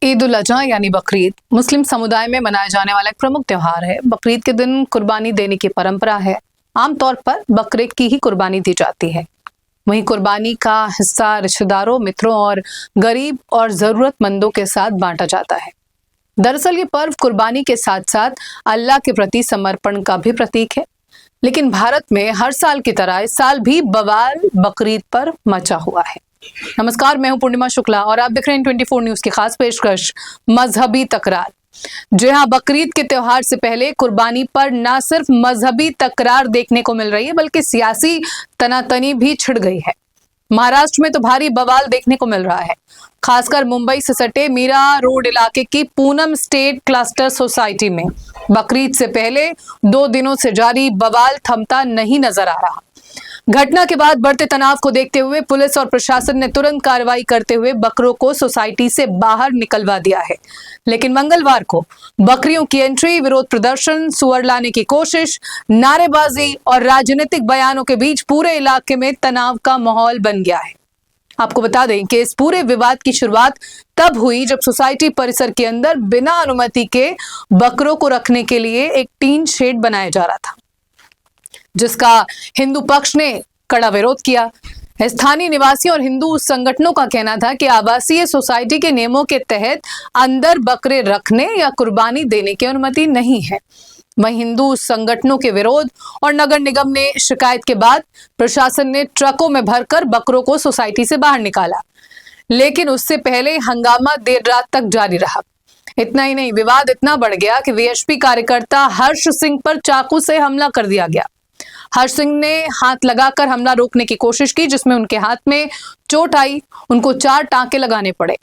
ईद उल अजहा यानी बकरीद मुस्लिम समुदाय में मनाया जाने वाला एक प्रमुख त्योहार है। बकरीद के दिन कुर्बानी देने की परंपरा है। आमतौर पर बकरे की ही कुर्बानी दी जाती है। वहीं कुर्बानी का हिस्सा रिश्तेदारों, मित्रों और गरीब और जरूरतमंदों के साथ बांटा जाता है। दरअसल ये पर्व कुर्बानी के साथ साथ अल्लाह के प्रति समर्पण का भी प्रतीक है। लेकिन भारत में हर साल की तरह इस साल भी बवाल बकरीद पर मचा हुआ है। नमस्कार, मैं हूं पूर्णिमा शुक्ला और आप देख रहे हैं 24 न्यूज की खास पेशकश मजहबी तकरार। जी हां, बकरीद के त्योहार से पहले कुर्बानी पर न सिर्फ मजहबी तकरार देखने को मिल रही है बल्कि सियासी तनातनी भी छिड़ गई है। महाराष्ट्र में तो भारी बवाल देखने को मिल रहा है, खासकर मुंबई से सटे मीरा रोड इलाके की पूनम स्टेट क्लस्टर सोसाइटी में बकरीद से पहले 2 दिनों से जारी बवाल थमता नहीं नजर आ रहा। घटना के बाद बढ़ते तनाव को देखते हुए पुलिस और प्रशासन ने तुरंत कार्रवाई करते हुए बकरों को सोसाइटी से बाहर निकलवा दिया है। लेकिन मंगलवार को बकरियों की एंट्री, विरोध प्रदर्शन, सुअर लाने की कोशिश, नारेबाजी और राजनीतिक बयानों के बीच पूरे इलाके में तनाव का माहौल बन गया है। आपको बता दें कि इस पूरे विवाद की शुरुआत तब हुई जब सोसाइटी परिसर के अंदर बिना अनुमति के बकरों को रखने के लिए एक टीन शेड बनाया जा रहा था, जिसका हिंदू पक्ष ने कड़ा विरोध किया। स्थानीय निवासी और हिंदू संगठनों का कहना था कि आवासीय सोसाइटी के नियमों के तहत अंदर बकरे रखने या कुर्बानी देने की अनुमति नहीं है। वहीं हिंदू संगठनों के विरोध और नगर निगम ने शिकायत के बाद प्रशासन ने ट्रकों में भरकर बकरों को सोसाइटी से बाहर निकाला। लेकिन उससे पहले हंगामा देर रात तक जारी रहा। इतना ही नहीं, विवाद इतना बढ़ गया कि वीएचपी कार्यकर्ता हर्ष सिंह पर चाकू से हमला कर दिया गया। हर्ष सिंह ने हाथ लगाकर हमला रोकने की कोशिश की, जिसमें उनके हाथ में चोट आई। उनको 4 टांके लगाने पड़े।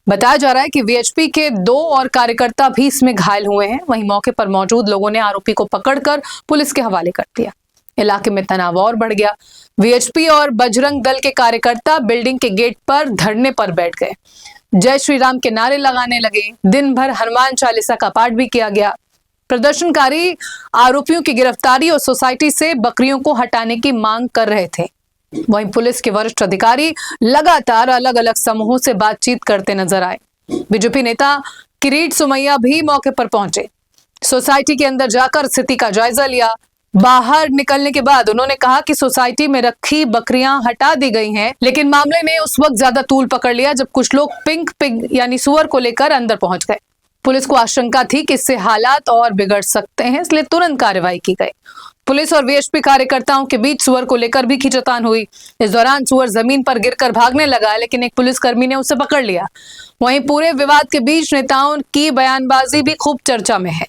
बताया जा रहा है कि वीएचपी के 2 और कार्यकर्ता भी इसमें घायल हुए हैं। वहीं मौके पर मौजूद लोगों ने आरोपी को पकड़कर पुलिस के हवाले कर दिया। इलाके में तनाव और बढ़ गया। वीएचपी और बजरंग दल के कार्यकर्ता बिल्डिंग के गेट पर धरने पर बैठ गए। जय श्री राम के नारे लगाने लगे। दिन भर हनुमान चालीसा का पाठ भी किया गया। प्रदर्शनकारी आरोपियों की गिरफ्तारी और सोसाइटी से बकरियों को हटाने की मांग कर रहे थे। वहीं पुलिस के वरिष्ठ अधिकारी लगातार अलग अलग समूहों से बातचीत करते नजर आए। बीजेपी नेता किरीट सोमैया भी मौके पर पहुंचे। सोसाइटी के अंदर जाकर स्थिति का जायजा लिया। बाहर निकलने के बाद उन्होंने कहा कि सोसाइटी में रखी बकरियां हटा दी गई हैं, लेकिन मामले ने उस वक्त ज्यादा तूल पकड़ लिया जब कुछ लोग पिंक पिग यानी सुअर को लेकर अंदर पहुंच गए। पुलिस को आशंका थी कि इससे हालात और बिगड़ सकते हैं, इसलिए तुरंत कार्रवाई की गई। पुलिस और वीएचपी कार्यकर्ताओं के बीच सुअर को लेकर भी खींचतान हुई। इस दौरान सुअर जमीन पर गिरकर भागने लगा, लेकिन एक पुलिसकर्मी ने उसे पकड़ लिया। वहीं पूरे विवाद के बीच नेताओं की बयानबाजी भी खूब चर्चा में है।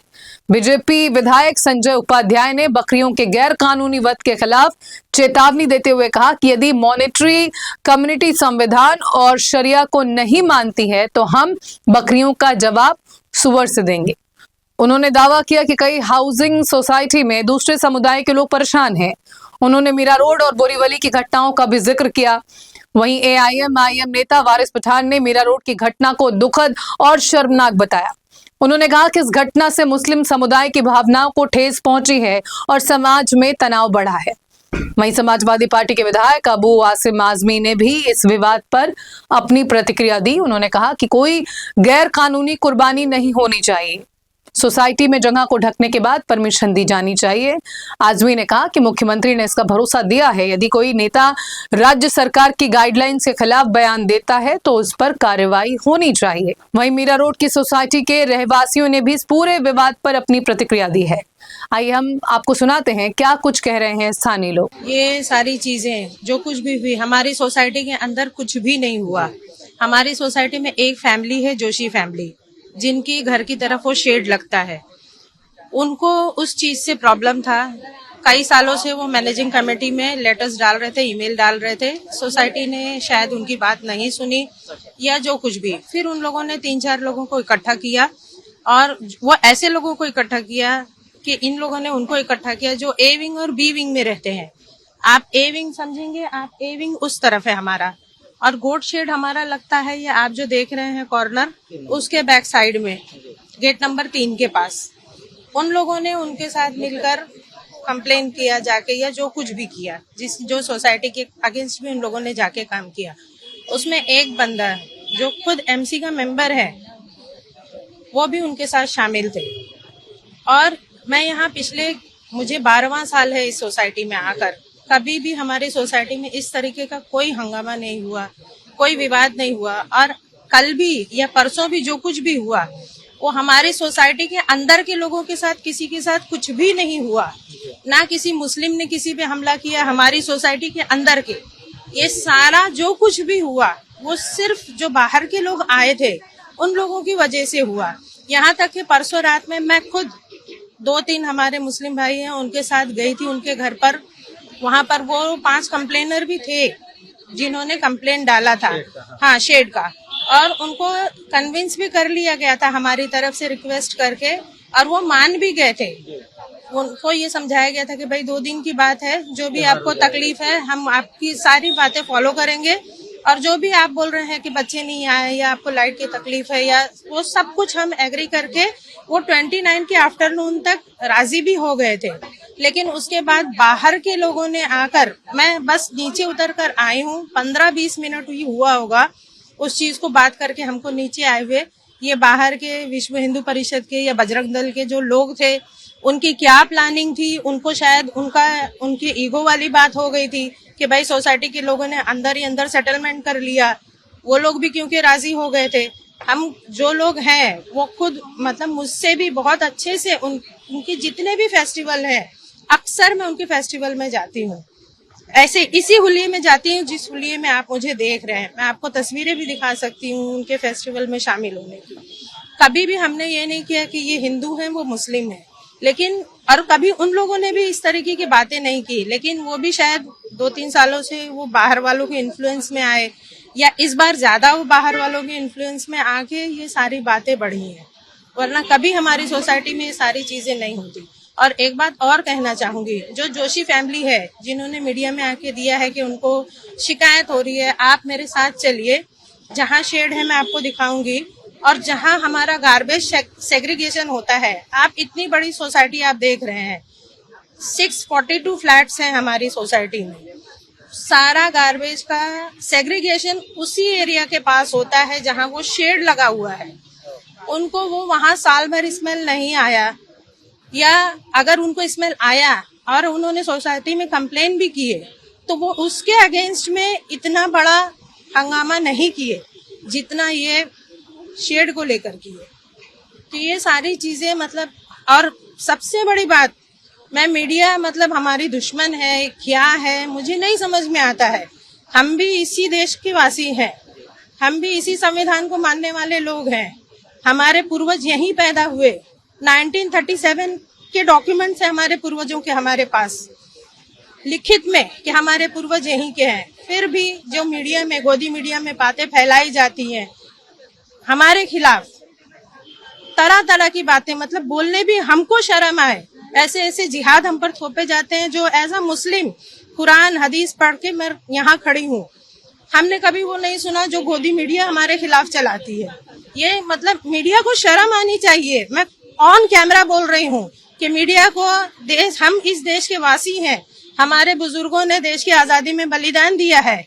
बीजेपी विधायक संजय उपाध्याय ने बकरियों के गैर कानूनी वध के खिलाफ चेतावनी देते हुए कहा कि यदि मॉनिटरी कम्युनिटी संविधान और शरिया को नहीं मानती है तो हम बकरियों का जवाब सुअर से देंगे। उन्होंने दावा किया कि कई हाउसिंग सोसाइटी में दूसरे समुदाय के लोग परेशान हैं। उन्होंने मीरा रोड और बोरीवली की घटनाओं का भी जिक्र किया। वहीं एआईएम नेता वारिस पठान ने मीरा रोड की घटना को दुखद और शर्मनाक बताया। उन्होंने कहा कि इस घटना से मुस्लिम समुदाय की भावनाओं को ठेस पहुंची है और समाज में तनाव बढ़ा है। वहीं समाजवादी पार्टी के विधायक अबू आसिम आजमी ने भी इस विवाद पर अपनी प्रतिक्रिया दी। उन्होंने कहा कि कोई गैर कानूनी कुर्बानी नहीं होनी चाहिए। सोसाइटी में जगह को ढकने के बाद परमिशन दी जानी चाहिए। आजमी ने कहा कि मुख्यमंत्री ने इसका भरोसा दिया है, यदि कोई नेता राज्य सरकार की गाइडलाइंस के खिलाफ बयान देता है तो उस पर कार्रवाई होनी चाहिए। वहीं मीरा रोड की सोसाइटी के रहवासियों ने भी इस पूरे विवाद पर अपनी प्रतिक्रिया दी है। आइए हम आपको सुनाते हैं क्या कुछ कह रहे हैं स्थानीय लोग। ये सारी चीजें जो कुछ भी हुई, हमारी सोसाइटी के अंदर कुछ भी नहीं हुआ। हमारी सोसाइटी में एक फैमिली है, जोशी फैमिली, जिनकी घर की तरफ वो शेड लगता है। उनको उस चीज से प्रॉब्लम था। कई सालों से वो मैनेजिंग कमेटी में लेटर्स डाल रहे थे, ईमेल डाल रहे थे। सोसाइटी ने शायद उनकी बात नहीं सुनी या जो कुछ भी। फिर उन लोगों ने 3-4 लोगों को इकट्ठा किया और वो ऐसे लोगों को इकट्ठा किया कि इन लोगों ने उनको इकट्ठा किया जो ए विंग और बी विंग में रहते हैं। आप ए विंग समझेंगे, आप ए विंग उस तरफ है हमारा, और गोट शेड हमारा लगता है ये आप जो देख रहे हैं कॉर्नर, उसके बैक साइड में गेट नंबर 3 के पास। उन लोगों ने उनके साथ मिलकर कंप्लेन किया जाके, या जो कुछ भी किया, जो सोसाइटी के अगेंस्ट भी उन लोगों ने जाके काम किया। उसमें एक बंदा जो खुद एमसी का मेंबर है वो भी उनके साथ शामिल थे। और मैं यहाँ मुझे 12वां साल है इस सोसाइटी में आकर, कभी भी हमारी सोसाइटी में इस तरीके का कोई हंगामा नहीं हुआ, कोई विवाद नहीं हुआ। और कल भी या परसों भी जो कुछ भी हुआ वो हमारी सोसाइटी के अंदर के लोगों के साथ, किसी के साथ कुछ भी नहीं हुआ। ना किसी मुस्लिम ने किसी पे हमला किया, हमारी सोसाइटी के अंदर के ये सारा जो कुछ भी हुआ वो सिर्फ जो बाहर के लोग आए थे उन लोगों की वजह से हुआ। यहाँ तक कि परसों रात में मैं खुद 2-3 हमारे मुस्लिम भाई हैं उनके साथ गई थी उनके घर पर। वहां पर वो 5 कंप्लेनर भी थे जिन्होंने कंप्लेन डाला था, हाँ, शेड का। और उनको कन्विंस भी कर लिया गया था हमारी तरफ से रिक्वेस्ट करके, और वो मान भी गए थे। उनको ये समझाया गया था कि भाई 2 दिन की बात है, जो भी आपको तकलीफ है हम आपकी सारी बातें फॉलो करेंगे, और जो भी आप बोल रहे हैं कि बच्चे नहीं आए या आपको लाइट की तकलीफ है या वो सब कुछ हम एग्री करके वो 29 के आफ्टरनून तक राजी भी हो गए थे। लेकिन उसके बाद बाहर के लोगों ने आकर, मैं बस नीचे उतर कर आई हूँ, 15-20 मिनट ही हुआ होगा उस चीज को बात करके हमको नीचे आए हुए। ये बाहर के विश्व हिंदू परिषद के या बजरंग दल के जो लोग थे उनकी क्या प्लानिंग थी, उनको शायद उनकी ईगो वाली बात हो गई थी कि भाई सोसाइटी के लोगों ने अंदर ही अंदर सेटलमेंट कर लिया। वो लोग भी क्योंकि राजी हो गए थे। हम जो लोग हैं वो खुद मतलब मुझसे भी बहुत अच्छे से उनकी जितने भी फेस्टिवल है, अक्सर मैं उनके फेस्टिवल में जाती हूँ। ऐसे इसी हुलिये में जाती हूँ जिस हुलिये में आप मुझे देख रहे हैं। मैं आपको तस्वीरें भी दिखा सकती हूँ उनके फेस्टिवल में शामिल होने की। कभी भी हमने ये नहीं किया कि ये हिंदू हैं वो मुस्लिम है, लेकिन और कभी उन लोगों ने भी इस तरीके की बातें नहीं की। लेकिन वो भी शायद 2-3 सालों से वो बाहर वालों के इन्फ्लुएंस में आए, या इस बार ज्यादा वो बाहर वालों के इन्फ्लुएंस में आके ये सारी बातें बढ़ी हैं, वरना कभी हमारी सोसाइटी में ये सारी चीजें नहीं होती। और एक बात और कहना चाहूंगी, जो जोशी फैमिली है जिन्होंने मीडिया में आके दिया है कि उनको शिकायत हो रही है, आप मेरे साथ चलिए, जहाँ शेड है मैं आपको दिखाऊंगी, और जहाँ हमारा गार्बेज सेग्रीगेशन होता है। आप इतनी बड़ी सोसाइटी आप देख रहे हैं, 642 फ्लैट्स हैं हमारी सोसाइटी में। सारा गार्बेज का सेग्रीगेशन उसी एरिया के पास होता है जहाँ वो शेड लगा हुआ है। उनको वो वहाँ साल भर स्मेल नहीं आया, या अगर उनको स्मेल आया और उन्होंने सोसाइटी में कंप्लेन भी किए तो वो उसके अगेंस्ट में इतना बड़ा हंगामा नहीं किए जितना ये शेड को लेकर किए। तो ये सारी चीजें मतलब, और सबसे बड़ी बात, मैं मीडिया मतलब हमारी दुश्मन है क्या है मुझे नहीं समझ में आता है। हम भी इसी देश के वासी हैं, हम भी इसी संविधान को मानने वाले लोग हैं। हमारे पूर्वज यहीं पैदा हुए, 1937 के डॉक्यूमेंट्स है हमारे पूर्वजों के हमारे पास लिखित में कि हमारे पूर्वज यहीं के हैं। फिर भी जो मीडिया में, गोदी मीडिया में बातें फैलाई जाती हैं हमारे खिलाफ, तरह तरह की बातें, मतलब बोलने भी हमको शर्म आए। ऐसे ऐसे जिहाद हम पर थोपे जाते हैं जो एज अ मुस्लिम कुरान हदीस पढ़ के मैं यहाँ खड़ी हूँ। हमने कभी वो नहीं सुना जो गोदी मीडिया हमारे खिलाफ चलाती है। ये मतलब मीडिया को शर्म आनी चाहिए। मैं ऑन कैमरा बोल रही हूँ कि मीडिया को, हम इस देश के वासी हैं, हमारे बुजुर्गों ने देश की आजादी में बलिदान दिया है।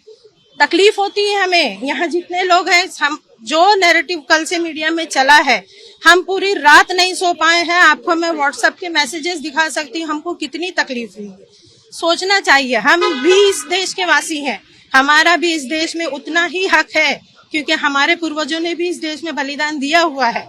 तकलीफ होती है हमें, यहाँ जितने लोग हैं, हम जो नैरेटिव कल से मीडिया में चला है, हम पूरी रात नहीं सो पाए हैं। आपको मैं व्हाट्सएप के मैसेजेस दिखा सकती हूँ हमको कितनी तकलीफ हुई है। सोचना चाहिए, हम भी इस देश के वासी हैं, हमारा भी इस देश में उतना ही हक है क्योंकि हमारे पूर्वजों ने भी इस देश में बलिदान दिया हुआ है।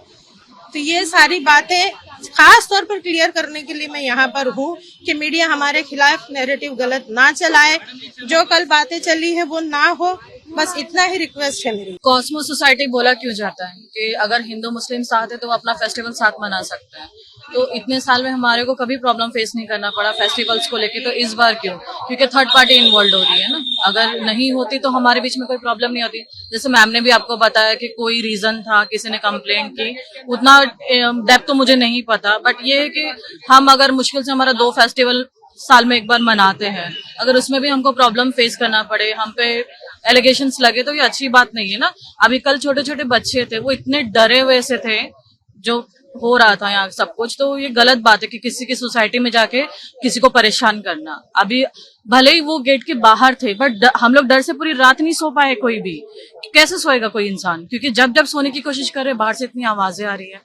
तो ये सारी बातें खास तौर पर क्लियर करने के लिए मैं यहाँ पर हूँ कि मीडिया हमारे खिलाफ नैरेटिव गलत ना चलाए, जो कल बातें चली है वो ना हो, बस इतना ही रिक्वेस्ट है मेरी। कॉस्मो सोसाइटी बोला क्यों जाता है कि अगर हिंदू मुस्लिम साथ है तो वो अपना फेस्टिवल साथ मना सकते हैं। तो इतने साल में हमारे को कभी प्रॉब्लम फेस नहीं करना पड़ा फेस्टिवल्स को लेके, तो इस बार क्यों? क्योंकि थर्ड पार्टी इन्वॉल्व हो रही है ना। अगर नहीं होती तो हमारे बीच में कोई प्रॉब्लम नहीं होती। जैसे मैम ने भी आपको बताया कि कोई रीजन था, किसी ने कंप्लेंट की, उतना डेप्थ तो मुझे नहीं पता, बट ये है कि हम अगर मुश्किल से हमारा 2 फेस्टिवल साल में एक बार मनाते हैं, अगर उसमें भी हमको प्रॉब्लम फेस करना पड़े, हम पे एलिगेशंस लगे, तो ये अच्छी बात नहीं है ना। अभी कल छोटे छोटे बच्चे थे, वो इतने डरे हुए से थे, जो हो रहा था यहाँ सब कुछ, तो ये गलत बात है कि किसी की सोसाइटी में जाके किसी को परेशान करना। अभी भले ही वो गेट के बाहर थे, बट हम लोग डर से पूरी रात नहीं सो पाए कोई भी। कैसे सोएगा कोई इंसान, क्योंकि जब जब सोने की कोशिश कर रहे बाहर से इतनी आवाजें आ रही है।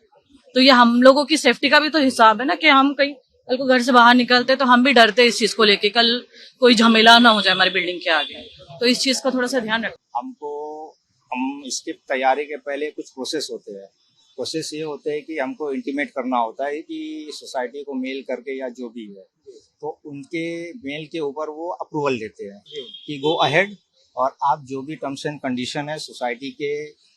तो ये हम लोगों की सेफ्टी का भी तो हिसाब है ना, कि हम कहीं कल को घर से बाहर निकलते तो हम भी डरते इस चीज को लेके, कल कोई झमेला ना हो जाए हमारी बिल्डिंग के आगे। तो इस चीज का थोड़ा सा ध्यान रखें। हम इसके तैयारी के पहले कुछ प्रोसेस होते हैं। प्रोसेस ये होते हैं कि हमको इंटीमेट करना होता है कि सोसाइटी को मेल करके या जो भी है, तो उनके मेल के ऊपर वो अप्रूवल देते हैं कि गो अहेड, और आप जो भी टर्म्स एंड कंडीशन है सोसाइटी के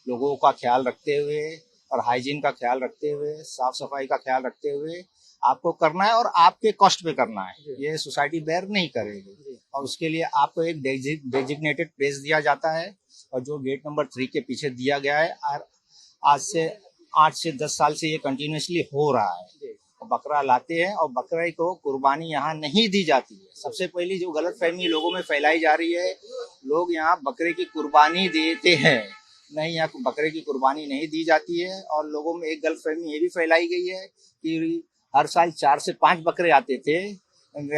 लोगों का ख्याल रखते हुए और हाइजीन का ख्याल रखते हुए, साफ सफाई का ख्याल रखते हुए आपको करना है, और आपके कॉस्ट पे करना है। ये सोसाइटी बेयर नहीं करेगी, और उसके लिए आपको एक डेजिग्नेटेड प्लेस दिया जाता है, और जो गेट नंबर 3 के पीछे दिया गया है। और आज से 8 से 10 साल से ये कंटिन्यूसली हो रहा है। बकरा लाते हैं और बकरे को कुर्बानी यहाँ नहीं दी जाती है। सबसे पहली जो गलतफहमी लोगों में फैलाई जा रही है, लोग यहाँ बकरे की कुर्बानी देते हैं। नहीं, यहाँ बकरे की कुर्बानी नहीं दी जाती है। और लोगों में एक गलतफहमी ये भी फैलाई गई है कि हर साल 4 से 5 बकरे आते थे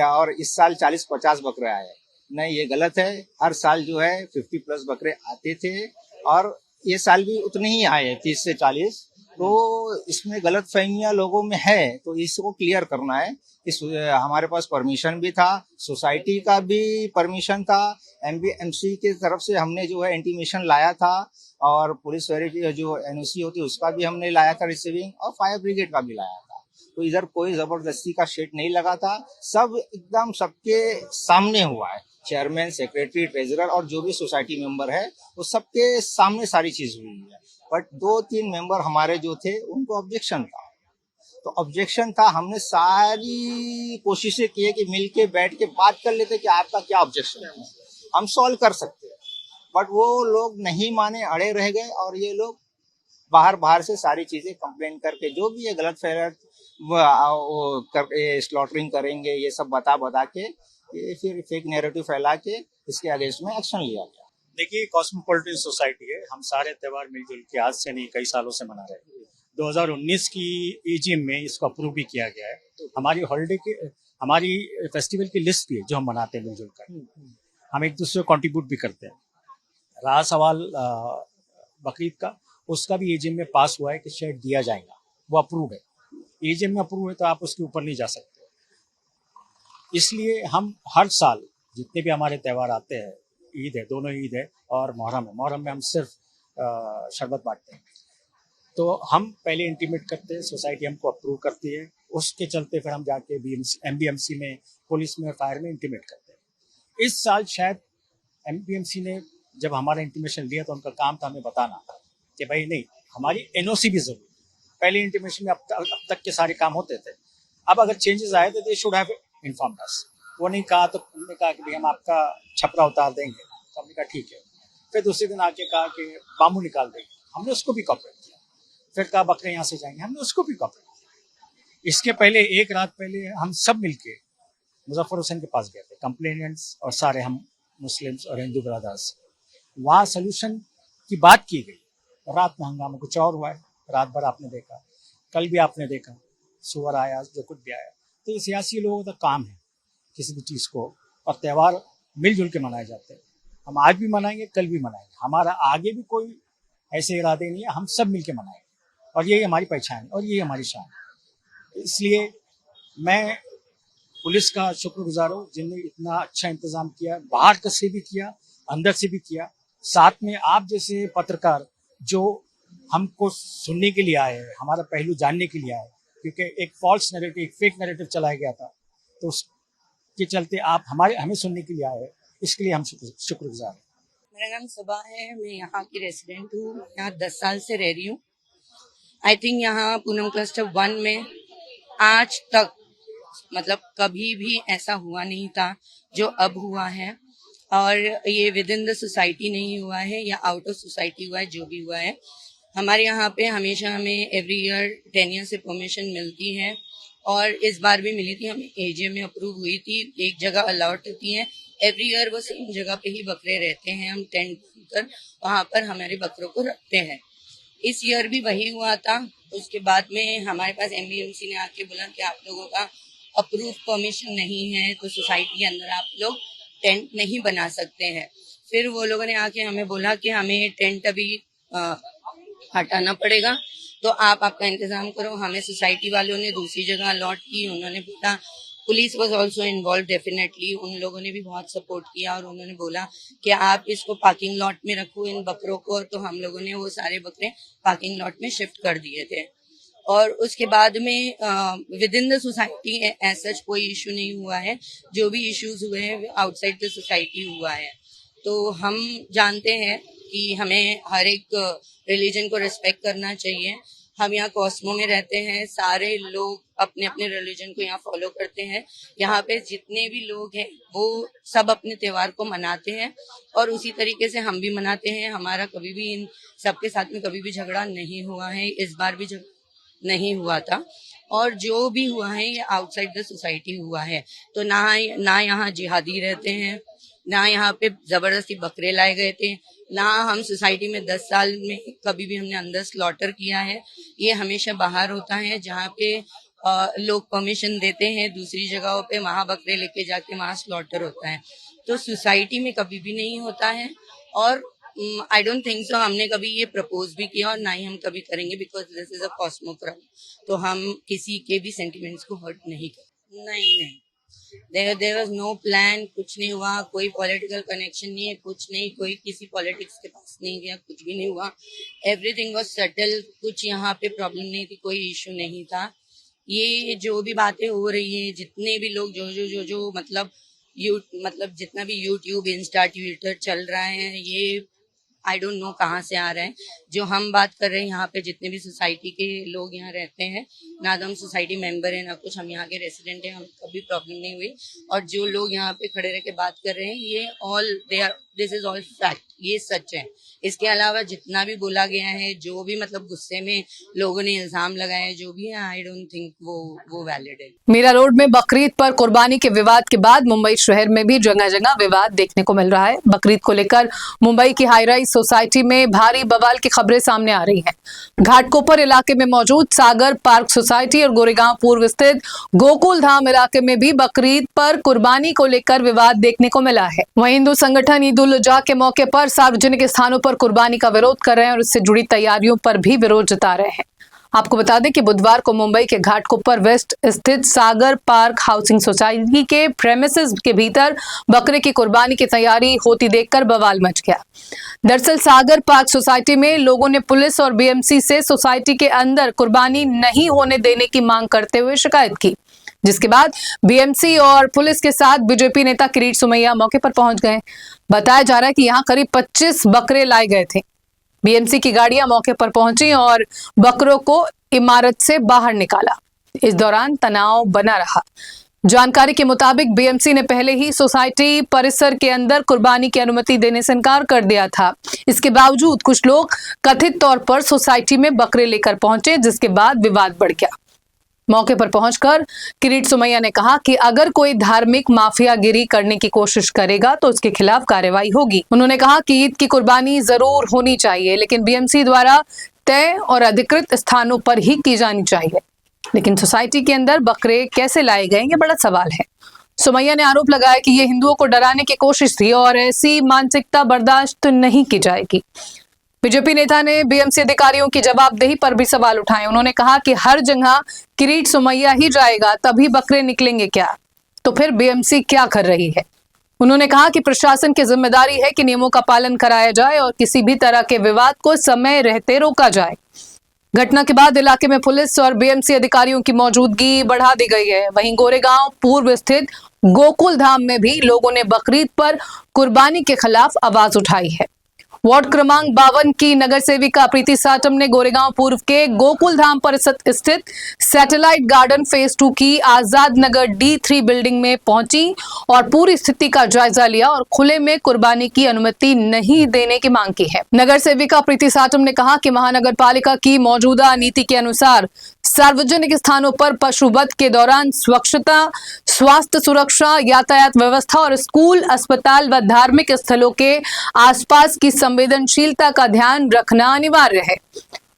और इस साल 40-50 बकरे आए। नहीं, ये गलत है। हर साल जो है 50+ बकरे आते थे, और ये साल भी उतने ही आए 30 से 40। तो इसमें गलत फहमियाँ लोगों में है, तो इसको क्लियर करना है कि हमारे पास परमिशन भी था, सोसाइटी का भी परमिशन था, एमबीएमसी की तरफ से हमने जो है इंटीमेशन लाया था, और पुलिस वेरिफिकेशन जो एनओसी होती है उसका भी हमने लाया था रिसीविंग, और फायर ब्रिगेड का भी लाया था। तो इधर कोई जबरदस्ती का शेड नहीं लगा था, सब एकदम सबके सामने हुआ है। चेयरमैन, सेक्रेटरी, ट्रेजरर और जो भी सोसाइटी मेंबर है वो सबके सामने सारी चीज हुई है। बट 2-3 मेंबर हमारे जो थे उनको ऑब्जेक्शन था, तो ऑब्जेक्शन था। हमने सारी कोशिशें की है कि मिलके बैठ के बात कर लेते कि आपका क्या ऑब्जेक्शन है, हम सॉल्व कर सकते हैं। बट वो लोग नहीं माने, अड़े रह गए, और ये लोग बाहर से सारी चीजें कंप्लेन करके जो भी ये गलत फहरत करके स्लॉटरिंग करेंगे, ये सब बता के ये फिर फेक नैरेटिव फैला के इसके अगेंस्ट में एक्शन लिया गया। देखिए, कॉस्मोपॉलिटन सोसाइटी है, हम सारे त्योहार मिलजुल के आज से नहीं कई सालों से मना रहे हैं। 2019 की एजीएम में इसको अप्रूव भी किया गया है। हमारी फेस्टिवल की लिस्ट भी है जो हम मनाते हैं मिलजुल कर। हम एक दूसरे को कंट्रीब्यूट भी करते हैं। रहा सवाल बकरीद का, उसका भी एजीएम में पास हुआ है कि शेड दिया जाएगा, वो अप्रूव है। एजीएम में अप्रूव है तो आप उसके ऊपर नहीं जा सकते। इसलिए हम हर साल जितने भी हमारे त्यौहार आते हैं, ईद है, दोनों ईद है और मुहर्रम है, मुहर्रम में हम सिर्फ शरबत बांटते हैं। तो हम पहले इंटीमेट करते हैं, सोसाइटी हमको अप्रूव करती है, उसके चलते फिर हम जाके एमबीएमसी में, पुलिस में, फायर में इंटीमेट करते हैं। इस साल शायद एमबीएमसी ने जब हमारा इंटीमेशन लिया तो उनका काम था हमें बताना कि भाई नहीं, हमारी एनओसी भी जरूरी। पहले इंटीमेशन में अब तक के सारे काम होते थे। अब अगर चेंजेस आए तो दे शुड हैव इन्फॉर्म्ड अस। वो नहीं कहा तो उन्होंने कहा कि भाई हम आपका छपरा उतार देंगे, तो हमने कहा ठीक है। फिर दूसरे दिन आके कहा कि बाम्बू निकाल देंगे, हमने उसको भी कॉपरेट किया। फिर कहा बकरे यहाँ से जाएंगे, हमने उसको भी कॉपरेट किया। इसके पहले एक रात पहले हम सब मिलके मुजफ्फर हुसैन के पास गए थे, कंप्लेनेंट्स और सारे हम मुस्लिम्स और हिंदू ब्रदर्स। वहाँ सोल्यूशन की बात की गई। रात में हंगामा कुछ और हुआ है, रात भर आपने देखा, कल भी आपने देखा, सुअर आया, जो कुछ भी आया। तो ये सियासी लोगों का काम है किसी भी चीज़ को, और त्यौहार मिलजुल के मनाए जाते हैं। हम आज भी मनाएंगे, कल भी मनाएंगे, हमारा आगे भी कोई ऐसे इरादे नहीं है, हम सब मिलके मनाएंगे, और यही हमारी पहचान है और यही हमारी शान है। इसलिए मैं पुलिस का शुक्रगुजार हूँ जिनने इतना अच्छा इंतजाम किया, बाहर से भी किया, अंदर से भी किया। साथ में आप जैसे पत्रकार जो हमको सुनने के लिए आए हैं, हमारा पहलू जानने के लिए आए, क्योंकि एक फॉल्स नैरेटिव, एक फेक नैरेटिव चलाया गया था, तो उसके चलते आप हमें सुनने के लिए आए हैं, इसके लिए हम शुक्रगुजार हैं। मेरा नाम सबा है, मैं यहाँ की रेसिडेंट हूँ, यहाँ 10 साल से रह रही हूँ। आई थिंक यहाँ पूनम क्लस्टर 1 में आज तक मतलब कभी भी ऐसा हुआ नहीं था जो अब हुआ है, और ये विद इन द सोसाइटी नहीं हुआ है या आउट ऑफ सोसाइटी हुआ है। जो भी हुआ है हमारे यहाँ पे हमेशा हमें एवरी ईयर 10 ईयर से परमिशन मिलती है, और इस बार भी मिली थी, हमें एजीएम में अप्रूव हुई थी। एक जगह अलाउड होती है, एवरी ईयर वो सेम जगह पे ही बकरे रहते हैं, हम टेंट कर वहाँ पर हमारे बकरों को रखते हैं। इस ईयर भी वही हुआ था, उसके बाद में हमारे पास MBMC ने आके बोला कि आप लोगों का अप्रूव परमिशन नहीं है, तो सोसाइटी के अंदर आप लोग टेंट नहीं बना सकते हैं। फिर वो लोगों ने आके हमें बोला कि हमें टेंट अभी हटाना पड़ेगा, तो आप आपका इंतजाम करो। हमें सोसाइटी वालों ने दूसरी जगह अलॉट की। उन्होंने बोला, police was also involve definitely, उन लोगों ने भी बहुत सपोर्ट किया और उन्होंने बोला कि आप इसको पार्किंग लॉट में रखो इन बकरों को। तो हम लोगों ने वो सारे बकरे पार्किंग लॉट में शिफ्ट कर दिए थे। और उसके बाद में within the society as such कोई इशू नहीं हुआ है। जो भी इश्यूज हुए हैं आउटसाइड द सोसाइटी हुआ है। तो हम जानते हैं कि हमें हर एक रिलीजन को रिस्पेक्ट करना चाहिए। हम यहाँ कॉस्मो में रहते हैं, सारे लोग अपने अपने रिलीजन को यहाँ फॉलो करते हैं। यहाँ पे जितने भी लोग हैं वो सब अपने त्योहार को मनाते हैं और उसी तरीके से हम भी मनाते हैं। हमारा कभी भी इन सबके साथ में कभी भी झगड़ा नहीं हुआ है, इस बार भी झगड़ा नहीं हुआ था। और जो भी हुआ है ये आउटसाइड द सोसाइटी हुआ है। तो ना यहाँ जिहादी रहते हैं, ना यहाँ पे जबरदस्ती बकरे लाए गए थे, ना हम सोसाइटी में 10 साल में कभी भी हमने अंदर स्लॉटर किया है। ये हमेशा बाहर होता है जहाँ पे लोग परमिशन देते हैं दूसरी जगहों पे, वहाँ बकरे लेके जाके वहाँ स्लॉटर होता है। तो सोसाइटी में कभी भी नहीं होता है और आई डोंट थिंक सो हमने कभी ये प्रपोज भी किया और ना ही हम कभी करेंगे, because this is a Cosmo crowd. तो हम किसी के भी सेंटिमेंट्स को हर्ट नहीं कर। नहीं, देयर वाज नो प्लान, कुछ नहीं हुआ, कोई पॉलिटिकल कनेक्शन नहीं है, कुछ नहीं, कोई किसी पॉलिटिक्स के पास नहीं गया, कुछ भी नहीं हुआ। एवरीथिंग वाज सेटल, कुछ यहाँ पे प्रॉब्लम नहीं थी, कोई इशू नहीं था। ये जो भी बातें हो रही है, जितने भी लोग जो मतलब जितना भी यूट्यूब, इंस्टा, ट्विटर चल रहा है, ये आई डोंट नो कहाँ से आ रहा है। जो हम बात कर रहे हैं यहाँ पे जितने भी सोसाइटी के लोग यहाँ रहते हैं, ना तो हम सोसाइटी मेंबर है ना कुछ, हम यहाँ के रेसिडेंट हैं, हमें कभी प्रॉब्लम नहीं हुई। और जो लोग यहाँ पे खड़े रह के बात कर रहे हैं, ये दिस इज ऑल फैक्ट, ये सच है। इसके अलावा जितना भी बोला गया है, जो भी मतलब गुस्से में लोगों ने इल्जाम लगाए, जो भी है, आई डोंट थिंक वो वैलिड है। मीरा रोड में बकरीद पर कुर्बानी के विवाद के बाद मुंबई शहर में भी जगह जगह विवाद देखने को मिल रहा है। बकरीद को लेकर मुंबई की हाई राइज सोसाइटी में भारी बवाल की खबरें सामने आ रही हैं। घाटकोपर इलाके में मौजूद सागर पार्क सोसाइटी और गोरेगांव पूर्व स्थित गोकुल धाम इलाके में भी बकरीद पर कुर्बानी को लेकर विवाद देखने को मिला है। वहीं हिंदू संगठन ईद उल अजहा के मौके पर सार्वजनिक स्थानों पर कुर्बानी का विरोध कर रहे हैं और इससे जुड़ी तैयारियों पर भी विरोध जता रहे हैं। आपको बता दें कि बुधवार को मुंबई के घाटकोपर वेस्ट स्थित सागर पार्क हाउसिंग सोसाइटी के प्रेमिसेस के भीतर बकरे की कुर्बानी की तैयारी होती देखकर बवाल मच गया। दरअसल सागर पार्क सोसाइटी में लोगों ने पुलिस और बीएमसी से सोसाइटी के अंदर कुर्बानी नहीं होने देने की मांग करते हुए शिकायत की, जिसके बाद बीएमसी और पुलिस के साथ बीजेपी नेता किरीट सोमैया मौके पर पहुंच गए। बताया जा रहा है कि यहाँ करीब 25 बकरे लाए गए थे। बीएमसी की गाड़ियां मौके पर पहुंची और बकरों को इमारत से बाहर निकाला। इस दौरान तनाव बना रहा। जानकारी के मुताबिक बीएमसी ने पहले ही सोसाइटी परिसर के अंदर कुर्बानी की अनुमति देने से इनकार कर दिया था। इसके बावजूद कुछ लोग कथित तौर पर सोसाइटी में बकरे लेकर पहुंचे, जिसके बाद विवाद बढ़ गया। मौके पर पहुंचकर किरीट सोमैया ने कहा कि अगर कोई धार्मिक माफियागिरी करने की कोशिश करेगा तो उसके खिलाफ कार्रवाई होगी। उन्होंने कहा कि ईद की कुर्बानी जरूर होनी चाहिए, लेकिन बीएमसी द्वारा तय और अधिकृत स्थानों पर ही की जानी चाहिए। लेकिन सोसाइटी के अंदर बकरे कैसे लाए गए, ये बड़ा सवाल है। सोमैया ने आरोप लगाया कि ये हिंदुओं को डराने की कोशिश थी और ऐसी मानसिकता बर्दाश्त नहीं की जाएगी। बीजेपी नेता ने बीएमसी अधिकारियों की जवाबदेही पर भी सवाल उठाए। उन्होंने कहा कि हर जगह किरीट सोमैया ही जाएगा, तभी बकरे निकलेंगे क्या? तो फिर बीएमसी क्या कर रही है? उन्होंने कहा कि प्रशासन की जिम्मेदारी है कि नियमों का पालन कराया जाए और किसी भी तरह के विवाद को समय रहते रोका जाए। घटना के बाद इलाके में पुलिस और बीएमसी अधिकारियों की मौजूदगी बढ़ा दी गई है। वहीं गोरेगांव पूर्व स्थित गोकुल धाम में भी लोगों ने बकरीद पर कुर्बानी के खिलाफ आवाज उठाई है। वार्ड क्रमांक 52 की नगर सेविका प्रीति साटम ने गोरेगांव पूर्व के गोकुल धाम पर स्थित सैटेलाइट गार्डन फेज 2 की आजाद नगर D3 बिल्डिंग में पहुंची और पूरी स्थिति का जायजा लिया और खुले में कुर्बानी की अनुमति नहीं देने की मांग की है। नगर सेविका प्रीति साटम ने कहा कि महानगर पालिका की मौजूदा नीति के अनुसार सार्वजनिक स्थानों पर पशुवध के दौरान स्वच्छता, स्वास्थ्य सुरक्षा, यातायात व्यवस्था और स्कूल, अस्पताल व धार्मिक स्थलों के आसपास की संवेदनशीलता का ध्यान रखना अनिवार्य है।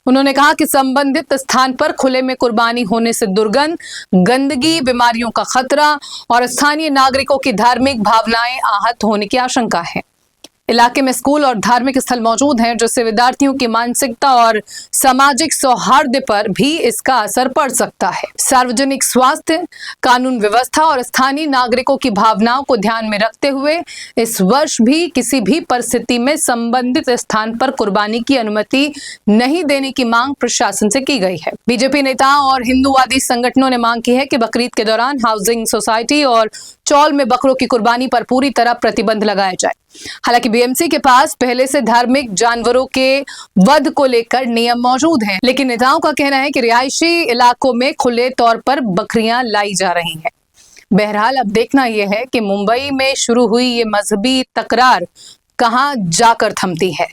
उन्होंने कहा कि संबंधित स्थान पर खुले में कुर्बानी होने से दुर्गंध, गंदगी, बीमारियों का खतरा और स्थानीय नागरिकों की धार्मिक भावनाएं आहत होने की आशंका है। इलाके में स्कूल और धार्मिक स्थल मौजूद हैं, जिससे विद्यार्थियों की मानसिकता और सामाजिक सौहार्द पर भी इसका असर पड़ सकता है। सार्वजनिक स्वास्थ्य, कानून व्यवस्था और स्थानीय नागरिकों की भावनाओं को ध्यान में रखते हुए इस वर्ष भी किसी भी परिस्थिति में संबंधित स्थान पर कुर्बानी की अनुमति नहीं देने की मांग प्रशासन से की गई है। बीजेपी नेताओं और हिंदूवादी संगठनों ने मांग की है कि बकरीद के दौरान हाउसिंग सोसाइटी और चौल में बकरों की कुर्बानी पर पूरी तरह प्रतिबंध लगाया जाए। हालांकि बीएमसी के पास पहले से धार्मिक जानवरों के वध को लेकर नियम मौजूद हैं, लेकिन नेताओं का कहना है कि रिहायशी इलाकों में खुले तौर पर बकरियां लाई जा रही हैं। बहरहाल अब देखना यह है कि मुंबई में शुरू हुई ये मजहबी तकरार कहां जाकर थमती है।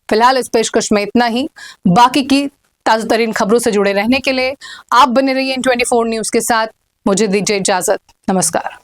फिलहाल इस पेशकश में इतना ही। बाकी की ताजा तरीन खबरों से जुड़े रहने के लिए आप बने रहिए N24 न्यूज के साथ। मुझे दीजिए इजाजत। नमस्कार।